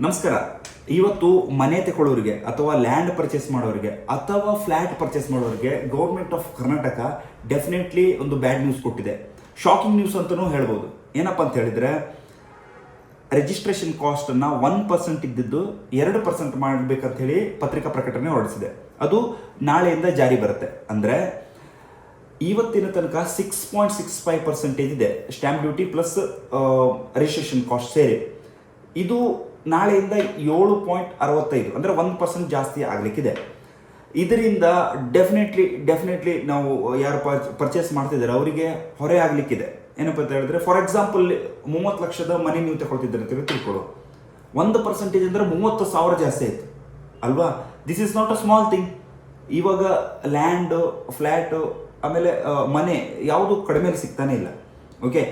ನಮಸ್ಕಾರ. ಇವತ್ತು ಮನೆ ತಗೊಳ್ಳೋರಿಗೆ ಅಥವಾ ಲ್ಯಾಂಡ್ ಪರ್ಚೇಸ್ ಮಾಡೋರಿಗೆ ಅಥವಾ ಫ್ಲ್ಯಾಟ್ ಪರ್ಚೇಸ್ ಮಾಡೋರಿಗೆ ಗೌರ್ಮೆಂಟ್ ಆಫ್ ಕರ್ನಾಟಕ ಡೆಫಿನೆಟ್ಲಿ ಒಂದು ಬ್ಯಾಡ್ ನ್ಯೂಸ್ ಕೊಟ್ಟಿದೆ. ಶಾಕಿಂಗ್ ನ್ಯೂಸ್ ಅಂತಲೂ ಹೇಳ್ಬೋದು. ಏನಪ್ಪ ಅಂತ ಹೇಳಿದರೆ, ರಿಜಿಸ್ಟ್ರೇಷನ್ ಕಾಸ್ಟನ್ನು 1% ಇದ್ದಿದ್ದು 2% ಮಾಡಬೇಕಂತ ಹೇಳಿ ಪತ್ರಿಕಾ ಪ್ರಕಟಣೆ ಹೊರಡಿಸಿದೆ. ಅದು ನಾಳೆಯಿಂದ ಜಾರಿ ಬರುತ್ತೆ. ಅಂದರೆ ಇವತ್ತಿನ ತನಕ 6.65% ಇದೆ stamp duty plus registration cost ಸೇರಿ. ಇದು ನಾಳೆಯಿಂದ 7.65 ಅಂದರೆ 1% ಜಾಸ್ತಿ ಆಗಲಿಕ್ಕಿದೆ. ಇದರಿಂದ ಡೆಫಿನೆಟ್ಲಿ ನಾವು ಯಾರು ಪರ್ಚೇಸ್ ಮಾಡ್ತಿದ್ದಾರೆ ಅವರಿಗೆ ಹೊರೆ ಆಗಲಿಕ್ಕಿದೆ. ಏನಪ್ಪ ಅಂತ ಹೇಳಿದ್ರೆ, ಫಾರ್ ಎಕ್ಸಾಂಪಲ್ 30 ಲಕ್ಷದ ಮನೆ ನೀವು ತಗೊಳ್ತಿದ್ದಾರೆ ಅಂತ ತಿಳ್ಕೊಳ್ಳೋ, 1% ಅಂದರೆ 30,000 ಜಾಸ್ತಿ ಆಯಿತು ಅಲ್ವಾ? This is not a small thing. ಇವಾಗ ಲ್ಯಾಂಡ್, ಫ್ಲ್ಯಾಟು, ಆಮೇಲೆ ಮನೆ ಯಾವುದು ಕಡಿಮೆ ಸಿಗ್ತಾನೆ ಇಲ್ಲ. ಓಕೆ,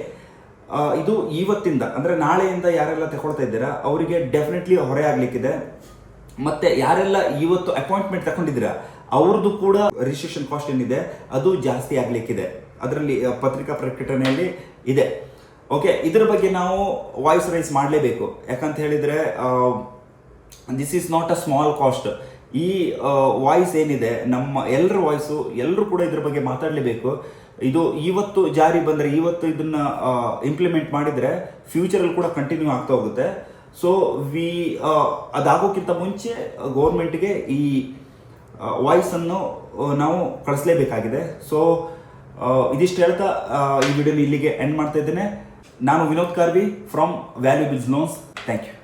ಇದು ಇವತ್ತಿಂದ ಅಂದರೆ ನಾಳೆಯಿಂದ ಯಾರೆಲ್ಲ ತಗೊಳ್ತಾ ಇದ್ದೀರಾ ಅವರಿಗೆ ಡೆಫಿನೆಟ್ಲಿ ಹೊರೆ ಆಗಲಿಕ್ಕಿದೆ. ಮತ್ತು ಯಾರೆಲ್ಲ ಇವತ್ತು ಅಪಾಯಿಂಟ್ಮೆಂಟ್ ತಗೊಂಡಿದ್ದೀರಾ ಅವ್ರದ್ದು ಕೂಡ ರಿಜಿಸ್ಟ್ರೇಷನ್ ಕಾಸ್ಟ್ ಏನಿದೆ ಅದು ಜಾಸ್ತಿ ಆಗಲಿಕ್ಕಿದೆ. ಅದರಲ್ಲಿ ಪತ್ರಿಕಾ ಪ್ರಕಟಣೆಯಲ್ಲಿ ಇದೆ. ಓಕೆ, ಇದರ ಬಗ್ಗೆ ನಾವು ವಾಯ್ಸ್ ರೈಸ್ ಮಾಡಲೇಬೇಕು. ಯಾಕಂತ ಹೇಳಿದರೆ this is not a small cost. ಈ ವಾಯ್ಸ್ ಏನಿದೆ, ನಮ್ಮ ಎಲ್ಲರ ವಾಯ್ಸು, ಎಲ್ಲರೂ ಕೂಡ ಇದ್ರ ಬಗ್ಗೆ ಮಾತಾಡಲೇಬೇಕು. ಇದು ಇವತ್ತು ಜಾರಿ ಬಂದರೆ, ಇವತ್ತು ಇದನ್ನು ಇಂಪ್ಲಿಮೆಂಟ್ ಮಾಡಿದರೆ ಫ್ಯೂಚರಲ್ಲಿ ಕೂಡ ಕಂಟಿನ್ಯೂ ಆಗ್ತಾ ಹೋಗುತ್ತೆ. ಸೊ ಅದಾಗೋಕ್ಕಿಂತ ಮುಂಚೆ ಗೌರ್ಮೆಂಟ್ಗೆ ಈ ವಾಯ್ಸನ್ನು ನಾವು ಕಳಿಸ್ಲೇಬೇಕಾಗಿದೆ. ಸೊ ಇದಿಷ್ಟು ಹೇಳ್ತಾ ಈ ವಿಡಿಯೋನ ಇಲ್ಲಿಗೆ ಎಂಡ್ ಮಾಡ್ತಾ ಇದ್ದೇನೆ. ನಾನು Vinod Karvi from valuables loans. Thank you.